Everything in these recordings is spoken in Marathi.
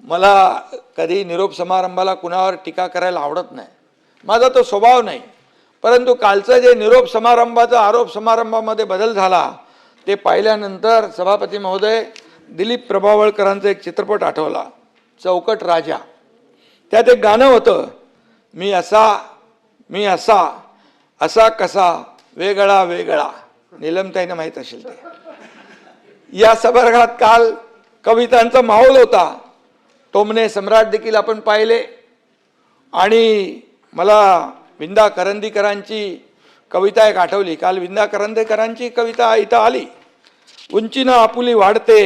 मला कधी निरोप समारंभाला कुणावर टीका करायला आवडत नाही, माझा तो स्वभाव नाही. परंतु कालचं जे निरोप समारंभाचा आरोप समारंभामध्ये बदल झाला ते पाहिल्यानंतर सभापती महोदय, दिलीप प्रभावळकरांचा एक चित्रपट आठवला, चौकट राजा. त्यात एक गाणं होतं, मी असा असा कसा वेगळा वेगळा. नीलमताईंना माहीत असेल ते. या सभागृहात काल कवितांचा माहोल होता. टोमणे सम्राट देखील आपण पाहिले आणि मला विंदा करंदीकरांची कविता एक आठवली. काल विंदा करंदीकरांची कविता इथं आली. उंचीनं आपुली वाढते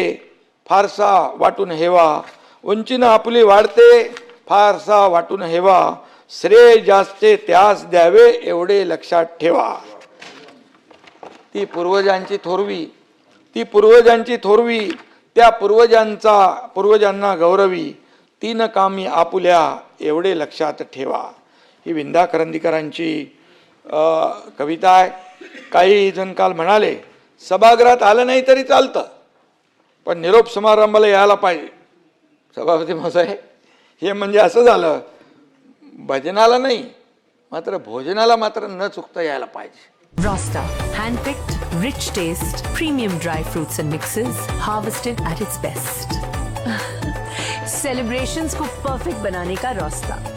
फारसा वाटून हेवा, उंचीनं आपुली वाढते फारसा वाटून हेवा, श्रेय जास्ते त्यास द्यावे एवढे लक्षात ठेवा. ती पूर्वजांची थोरवी, ती पूर्वजांची थोरवी, त्या पूर्वजांना गौरवी, तीन कामी आपुल्या एवढे लक्षात ठेवा. ही विंदा करंदीकरांची कविता आहे. काही जण काल म्हणाले सभागृहात आलं नाही तरी चालतं, पण निरोप समारंभाला यायला पाहिजे. सभापती महोदय, हे म्हणजे असं झालं, भजनाला नाही मात्र भोजनाला मात्र न चुकता यायला पाहिजे. Rosta, hand-picked, rich taste, premium dry fruits and mixes, harvested at its best. Celebrations को perfect बनाने का Rosta.